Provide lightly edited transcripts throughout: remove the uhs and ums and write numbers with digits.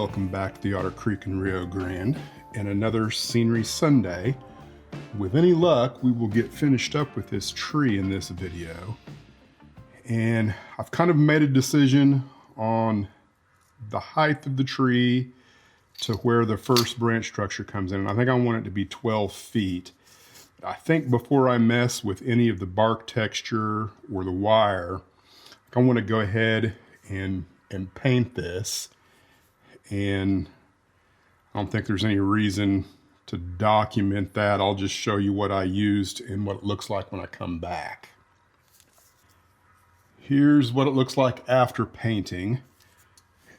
welcome back to the Otter Creek in Rio Grande and another Scenery Sunday. With any luck, we will get finished up with this tree in this video. And I've kind of made a decision on the height of the tree to where the first branch structure comes in. And I think I want it to be 12 feet. I think before I mess with any of the bark texture or the wire, I want to go ahead and paint this. And I don't think there's any reason to document that. I'll just show you what I used and what it looks like when I come back. Here's what it looks like after painting.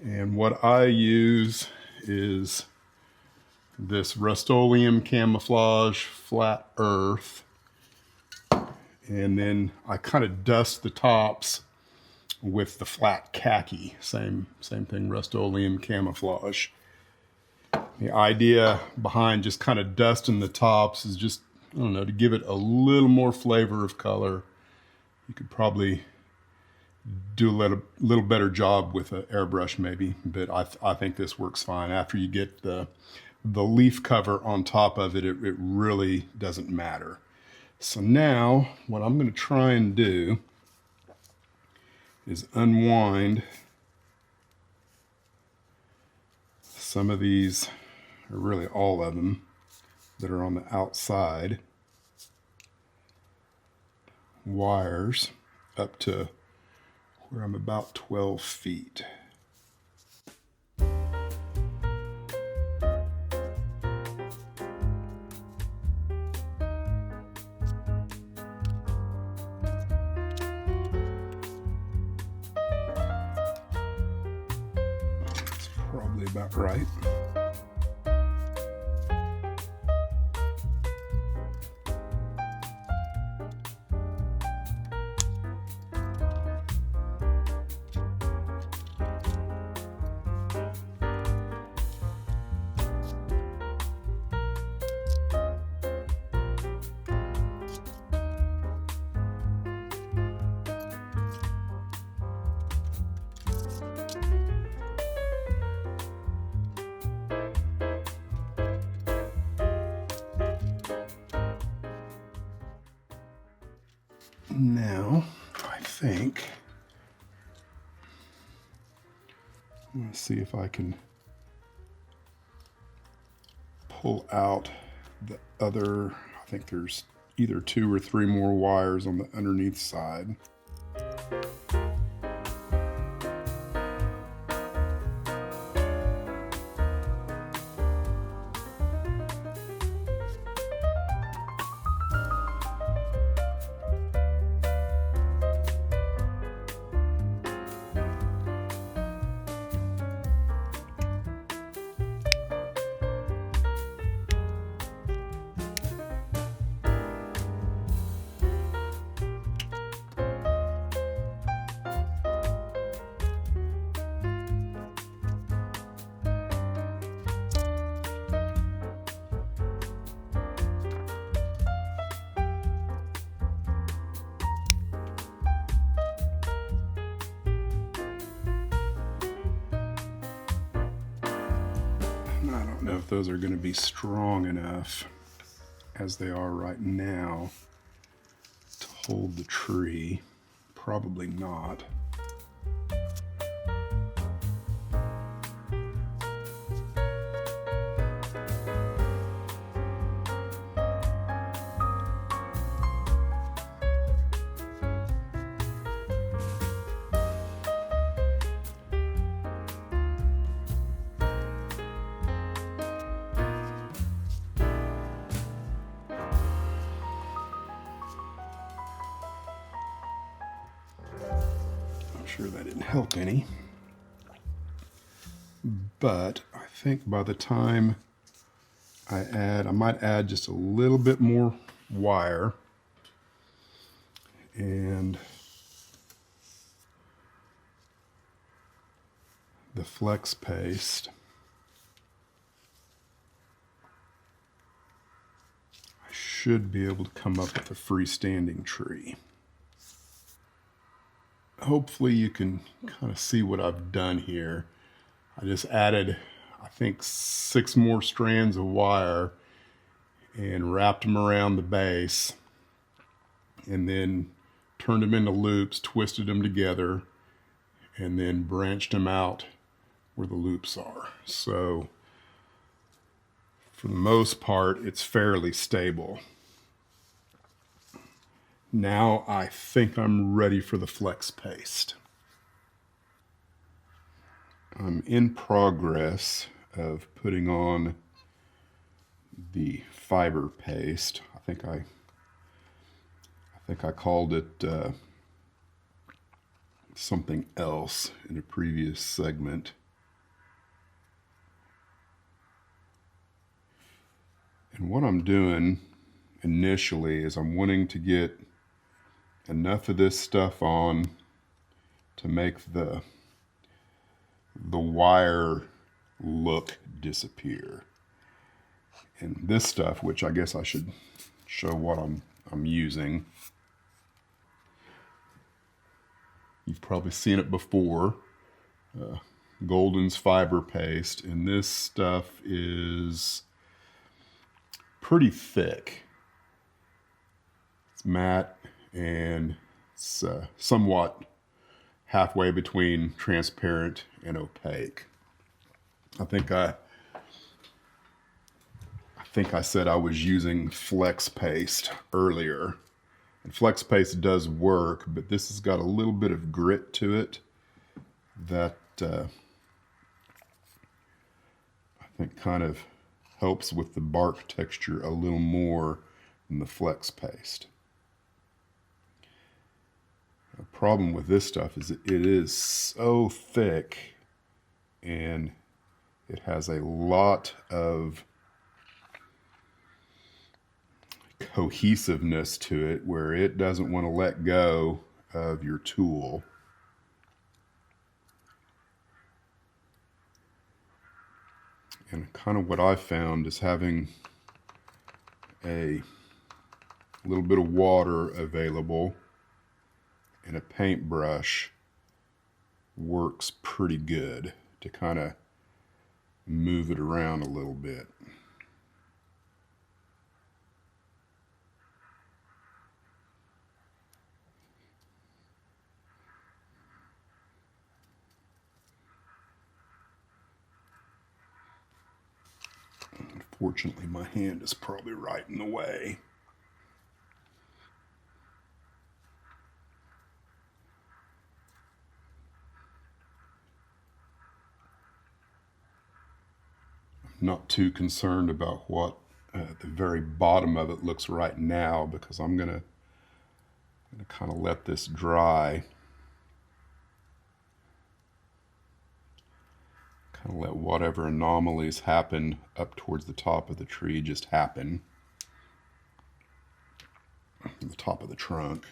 And what I use is this Rust-Oleum camouflage flat earth. And then I kind of dust the tops with the flat khaki, same thing, Rust-Oleum camouflage. The idea behind just kind of dusting the tops is just, I don't know, to give it a little more flavor of color. You could probably do a little better job with an airbrush maybe, but I think this works fine. After you get the leaf cover on top of it, it really doesn't matter. So now what I'm going to try and do is unwind some of these, or really all of them, that are on the outside wires up to where I'm about 12 feet. Probably about right. Now, I think, let's see if I can pull out the other, I think there's either 2 or 3 more wires on the underneath side. I don't know if those are going to be strong enough as they are right now to hold the tree. Probably not. Sure that didn't help any, but I think by the time I might add just a little bit more wire and the flex paste. I should be able to come up with a freestanding tree. Hopefully you can kind of see what I've done here. I just added I think 6 more strands of wire and wrapped them around the base, and then turned them into loops, twisted them together, and then branched them out where the loops are. So for the most part, it's fairly stable. Now I think I'm ready for the flex paste. I'm in progress of putting on the fiber paste. I think I called it something else in a previous segment. And what I'm doing initially is I'm wanting to get enough of this stuff on to make the wire look disappear. And this stuff, which I guess I should show what I'm using. You've probably seen it before. Golden's fiber paste, and this stuff is pretty thick. It's matte and it's somewhat halfway between transparent and opaque. I think I said I was using flex paste earlier. And flex paste does work, but this has got a little bit of grit to it that I think kind of helps with the bark texture a little more than the flex paste. The problem with this stuff is it is so thick and it has a lot of cohesiveness to it where it doesn't want to let go of your tool. And kind of what I found is having a little bit of water available and a paintbrush works pretty good to kind of move it around a little bit. Unfortunately, my hand is probably right in the way. I'm not too concerned about what the very bottom of it looks right now, because I'm gonna kind of let this dry. Kind of let whatever anomalies happen up towards the top of the tree just happen. The top of the trunk.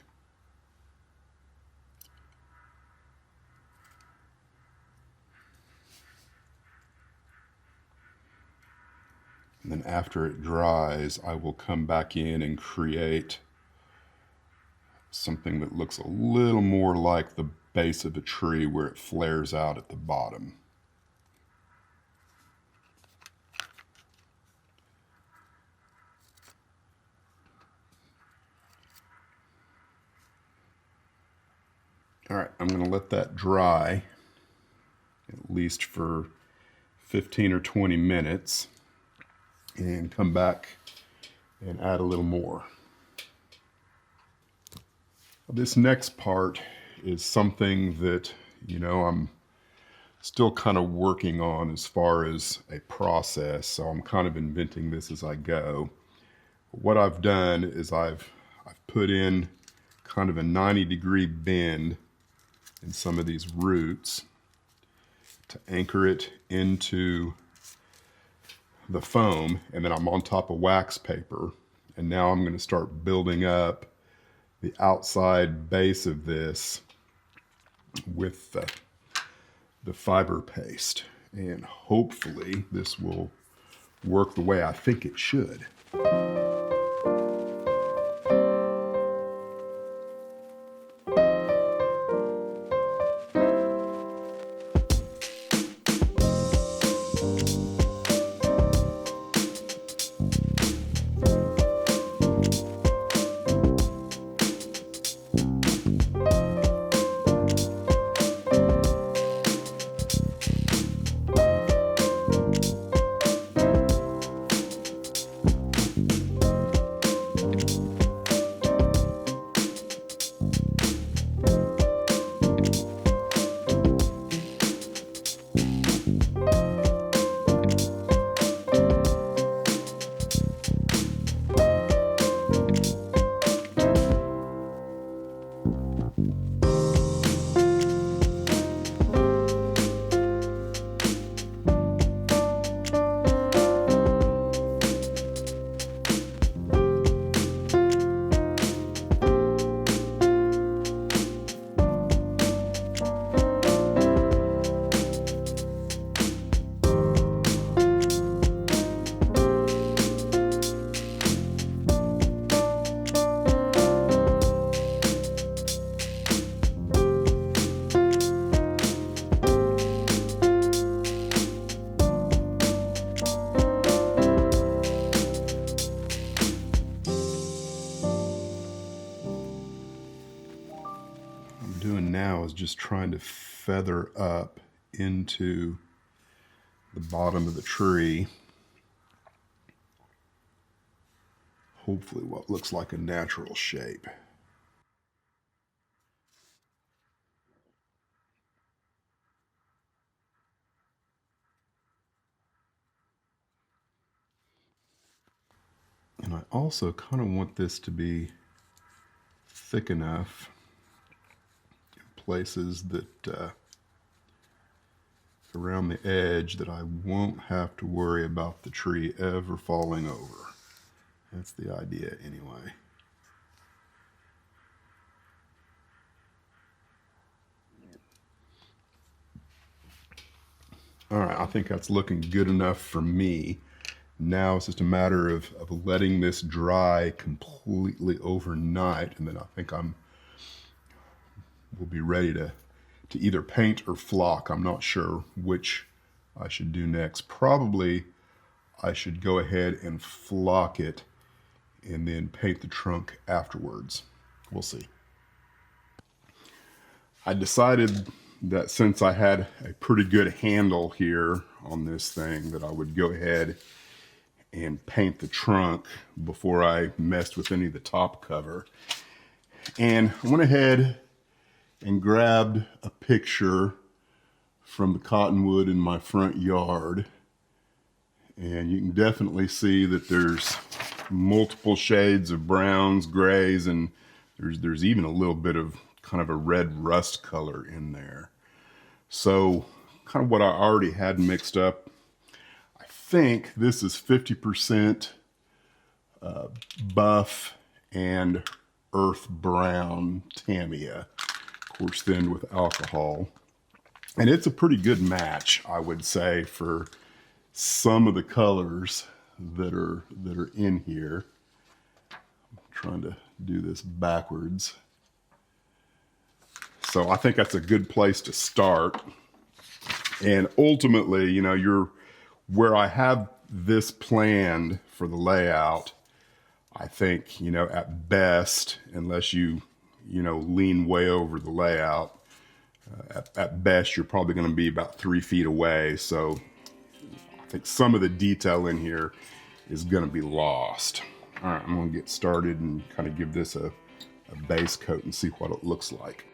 And then after it dries, I will come back in and create something that looks a little more like the base of a tree where it flares out at the bottom. All right, I'm going to let that dry at least for 15 or 20 minutes and come back and add a little more. This next part is something that, I'm still kind of working on as far as a process, so I'm kind of inventing this as I go. What I've done is I've put in kind of a 90-degree bend in some of these roots to anchor it into the foam, and then I'm on top of wax paper, and now I'm going to start building up the outside base of this with the fiber paste, and hopefully this will work the way I think it should. doing now is just trying to feather up into the bottom of the tree. Hopefully what looks like a natural shape. And I also kind of want this to be thick enough in places that around the edge that I won't have to worry about the tree ever falling over. That's the idea anyway. All right, I think that's looking good enough for me. Now it's just a matter of letting this dry completely overnight, and then I think we'll be ready to either paint or flock. I'm not sure which I should do next. Probably I should go ahead and flock it and then paint the trunk afterwards. We'll see. I decided that since I had a pretty good handle here on this thing, that I would go ahead and paint the trunk before I messed with any of the top cover. And I went ahead and grabbed a picture from the cottonwood in my front yard. And you can definitely see that there's multiple shades of browns, grays, and there's even a little bit of kind of a red rust color in there. So kind of what I already had mixed up. I think this is 50% buff and earth brown Tamiya, of course thinned with alcohol. And it's a pretty good match, I would say, for some of the colors that are in here. I'm trying to do this backwards. So I think that's a good place to start. And ultimately, you know, where I have this planned for the layout, I think, you know, at best, unless you lean way over the layout, at best, you're probably going to be about 3 feet away. So I think some of the detail in here is going to be lost. All right, I'm going to get started and kind of give this a base coat and see what it looks like.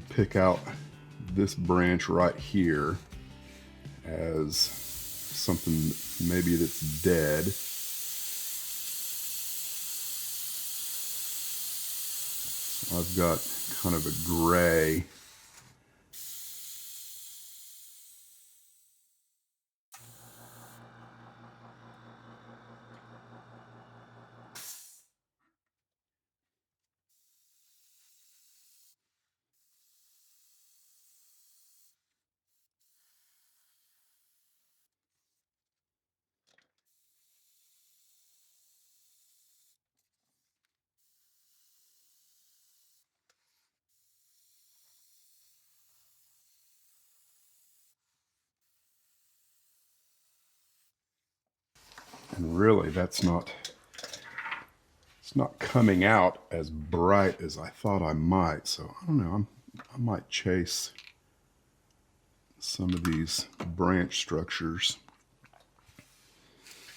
Pick out this branch right here as something maybe that's dead. So I've got kind of a gray. And really, it's not coming out as bright as I thought I might. So I don't know, I might chase some of these branch structures.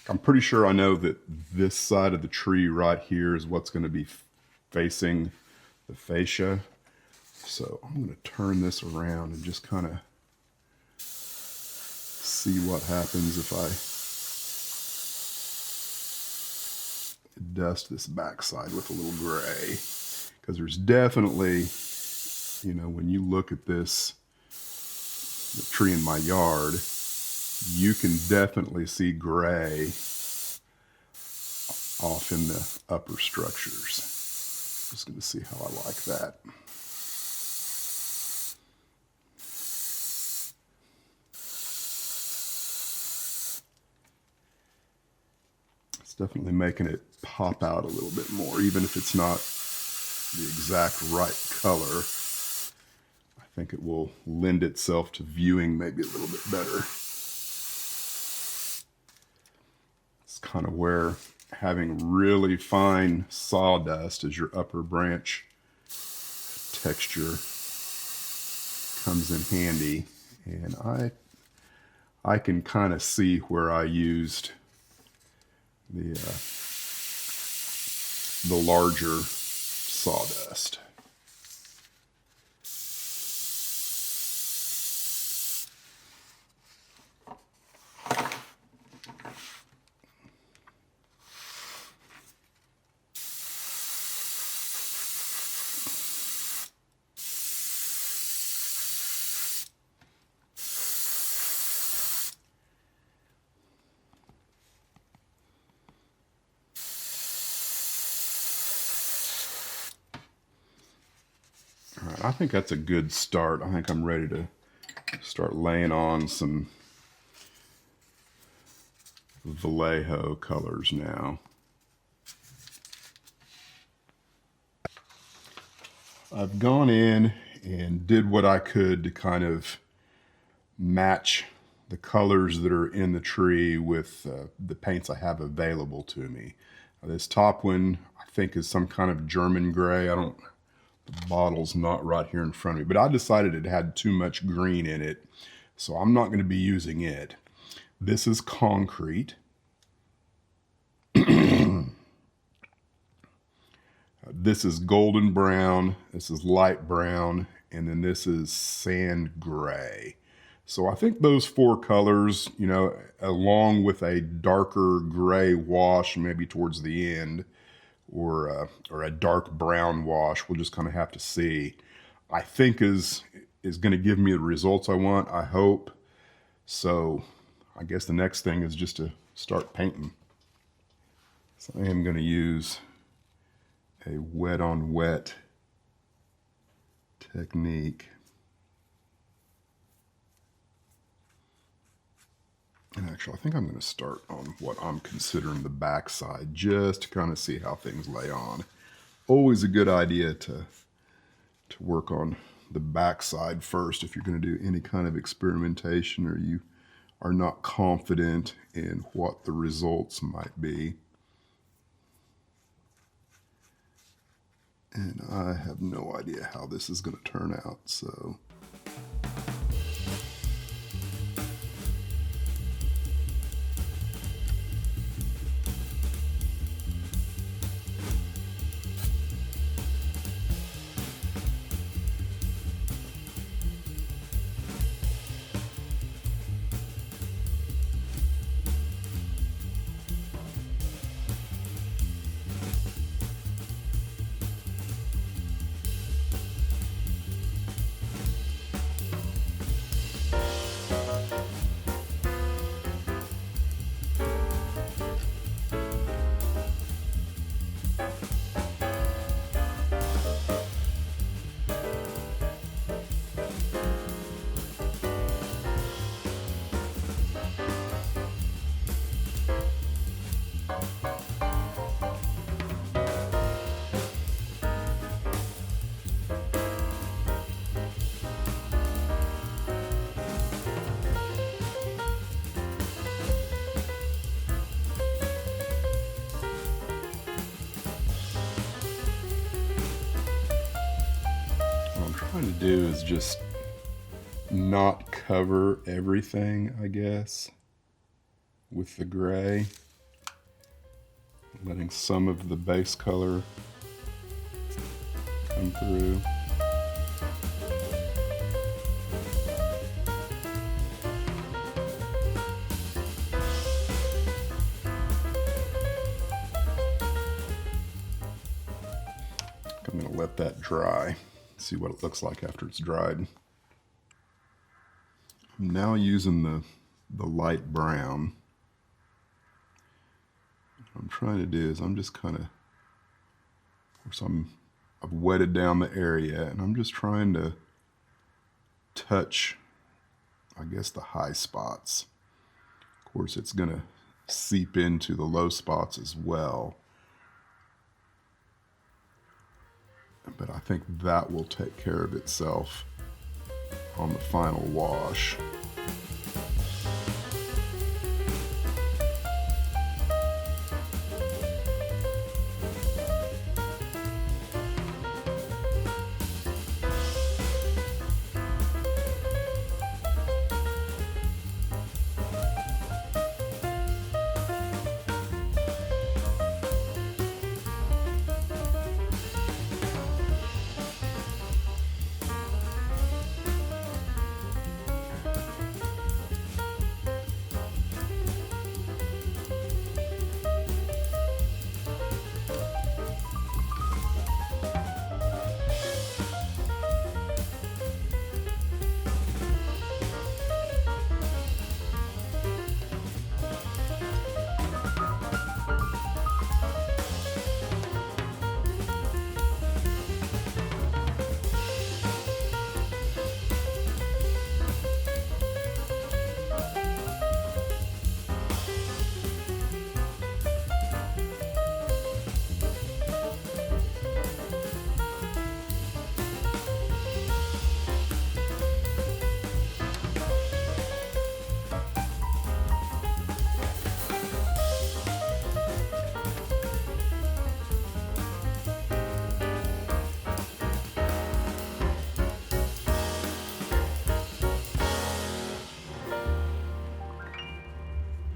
I'm pretty sure I know that this side of the tree right here is what's going to be facing the fascia. So I'm going to turn this around and just kind of see what happens if I dust this backside with a little gray. Because there's definitely, you know, when you look at this, the tree in my yard, you can definitely see gray off in the upper structures. Just going to see how I like that. It's definitely making it pop out a little bit more, even if it's not the exact right color. I think it will lend itself to viewing maybe a little bit better. It's kind of where having really fine sawdust as your upper branch texture comes in handy. And I can kind of see where I used the larger sawdust. All right, I think that's a good start. I think I'm ready to start laying on some Vallejo colors now. I've gone in and did what I could to kind of match the colors that are in the tree with the paints I have available to me. This top one I think is some kind of German gray. The bottle's not right here in front of me, but I decided it had too much green in it, so I'm not going to be using it. This is concrete. This is golden brown, this is light brown, and then this is sand gray. So I think those four colors, you know, along with a darker gray wash maybe towards the end, or a dark brown wash, we'll just kind of have to see, I think is going to give me the results I want, I hope. So I guess the next thing is just to start painting. So I am going to use a wet on wet technique. And actually, I think I'm going to start on what I'm considering the backside, just to kind of see how things lay on. Always a good idea to work on the backside first if you're going to do any kind of experimentation or you are not confident in what the results might be. And I have no idea how this is going to turn out, so... do is just not cover everything, I guess, with the gray. Letting some of the base color come through. I'm going to let that dry, see what it looks like after it's dried. I'm now using the light brown. What I'm trying to do is I'm just kind of course I've wetted down the area and I'm just trying to touch, I guess, the high spots. Of course, it's going to seep into the low spots as well. But I think that will take care of itself on the final wash.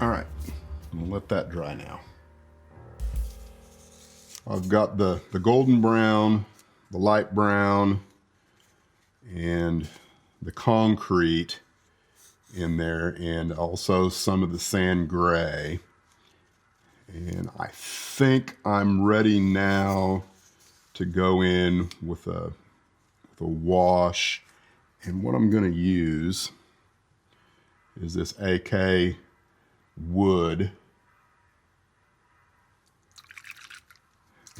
All right, I'm gonna let that dry now. I've got the golden brown, the light brown, and the concrete in there, and also some of the sand gray. And I think I'm ready now to go in with a wash. And what I'm gonna use is this AK wood,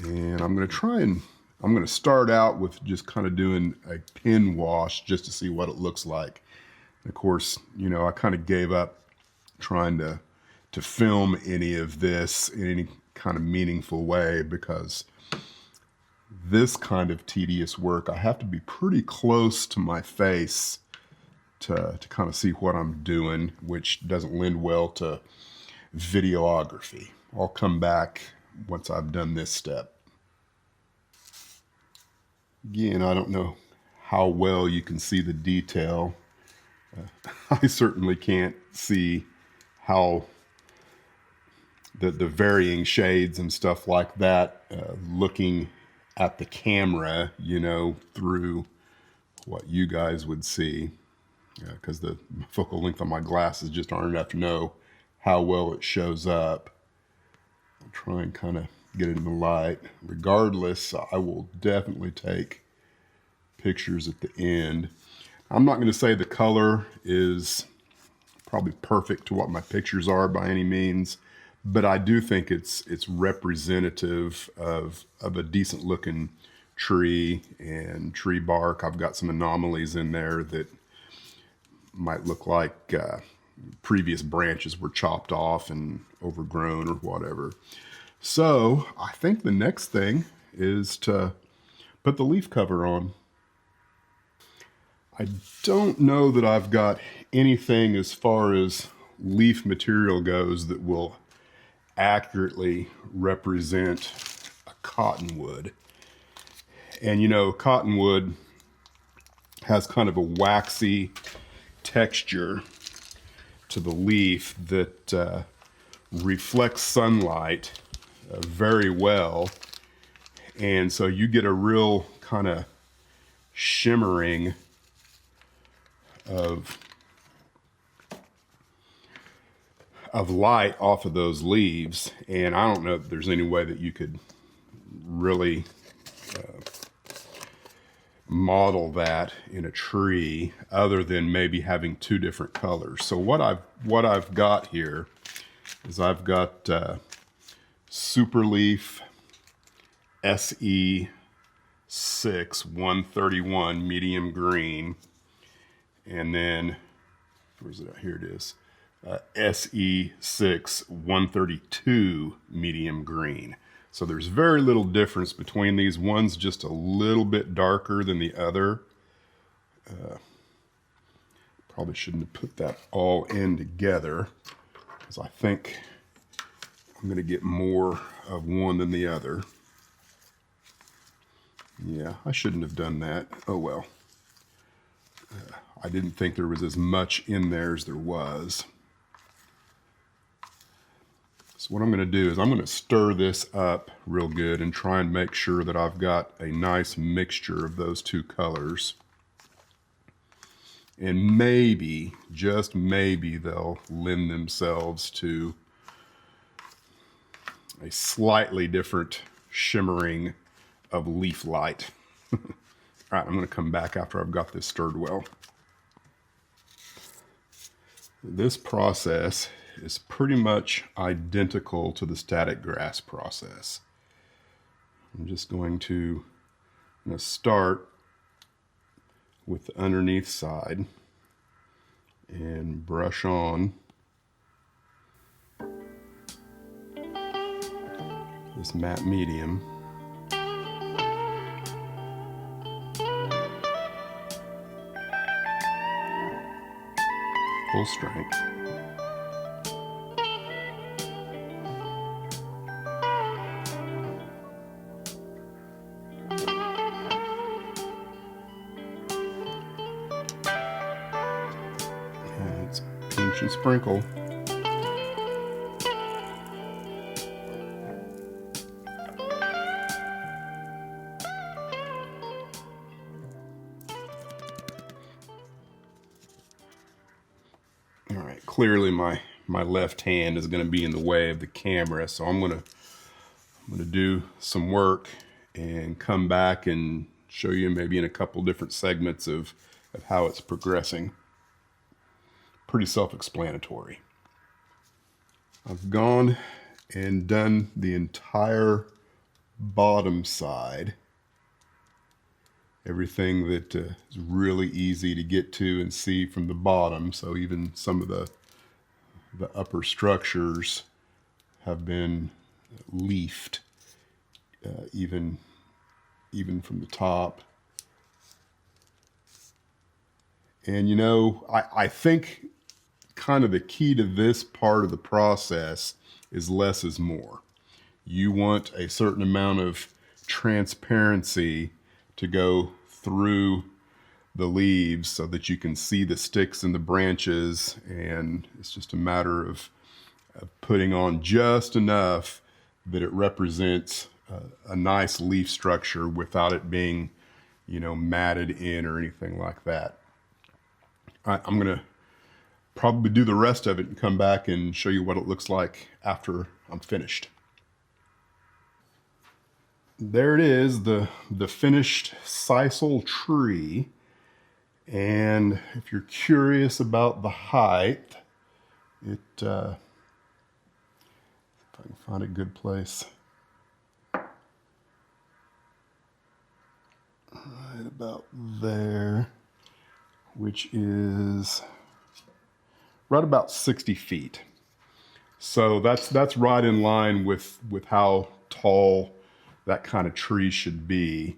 and I'm going to start out with just kind of doing a pin wash just to see what it looks like. And of course, you know, I kind of gave up trying to film any of this in any kind of meaningful way, because this kind of tedious work, I have to be pretty close to my face to kind of see what I'm doing, which doesn't lend well to videography. I'll come back once I've done this step. Again, I don't know how well you can see the detail. I certainly can't see how the varying shades and stuff like that, looking at the camera, you know, through what you guys would see. Because the focal length on my glasses just aren't enough to know how well it shows up. I'll try and kind of get it in the light. Regardless, I will definitely take pictures at the end. I'm not going to say the color is probably perfect to what my pictures are by any means, but I do think it's representative of a decent looking tree and tree bark. I've got some anomalies in there that might look like previous branches were chopped off and overgrown or whatever. So I think the next thing is to put the leaf cover on. I don't know that I've got anything as far as leaf material goes that will accurately represent a cottonwood. And you know, cottonwood has kind of a waxy texture to the leaf that reflects sunlight very well. And so you get a real kind of shimmering of light off of those leaves. And I don't know if there's any way that you could really model that in a tree other than maybe having two different colors. So what I've got here is I've got Superleaf SE6 131 medium green, and then where's it at? Here it is. SE6 132 medium green. So there's very little difference between these. One's just a little bit darker than the other. Probably shouldn't have put that all in together, because I think I'm going to get more of one than the other. Yeah, I shouldn't have done that. Oh well. I didn't think there was as much in there as there was. So what I'm going to do is I'm going to stir this up real good and try and make sure that I've got a nice mixture of those two colors. And maybe, just maybe, they'll lend themselves to a slightly different shimmering of leaf light. All right, I'm going to come back after I've got this stirred well. This process is pretty much identical to the static grass process. I'm just going to start with the underneath side and brush on this matte medium. Full strength. And it's pinch and sprinkle. All right, clearly my left hand is going to be in the way of the camera, so I'm going to do some work and come back and show you maybe in a couple different segments of how it's progressing. Pretty self-explanatory. I've gone and done the entire bottom side. Everything that is really easy to get to and see from the bottom. So even some of the upper structures have been leafed, even from the top. And you know, I think kind of the key to this part of the process is less is more. You want a certain amount of transparency to go through the leaves so that you can see the sticks and the branches, and it's just a matter of putting on just enough that it represents a nice leaf structure without it being, matted in or anything like that. All right, I'm gonna probably do the rest of it and come back and show you what it looks like after I'm finished. There it is, the finished sisal tree. And if you're curious about the height, if I can find a good place. Right about there, which is right about 60 feet. So that's right in line with how tall that kind of tree should be.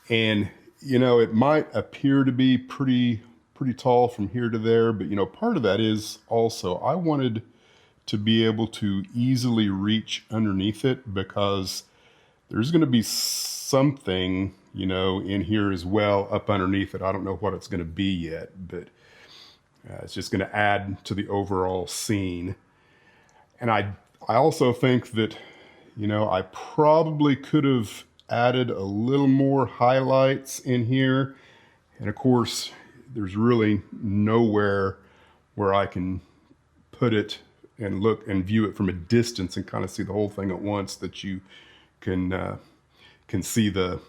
And it might appear to be pretty tall from here to there, but part of that is also I wanted to be able to easily reach underneath it, because there's going to be something you know, in here as well up underneath it. I don't know what it's going to be yet, but it's just going to add to the overall scene. And I also think that, you know, I probably could have added a little more highlights in here. And of course, there's really nowhere where I can put it and look and view it from a distance and kind of see the whole thing at once, that you can see the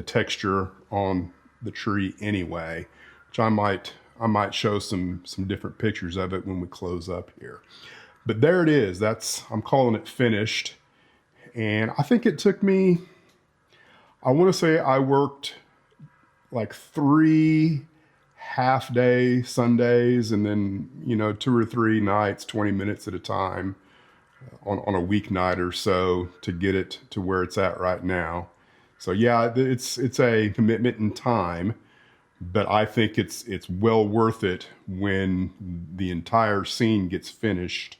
texture on the tree anyway, which I might show some different pictures of it when we close up here. But there it is. I'm calling it finished. And I think it took me, I want to say I worked like 3 half-day Sundays, and then, you know, 2 or 3 nights, 20 minutes at a time on a weeknight or so to get it to where it's at right now. So yeah, it's a commitment in time, but I think it's well worth it when the entire scene gets finished.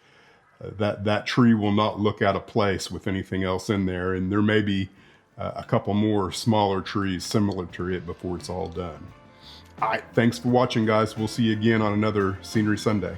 That tree will not look out of place with anything else in there, and there may be a couple more smaller trees similar to it before it's all done. All right, thanks for watching, guys. We'll see you again on another Scenery Sunday.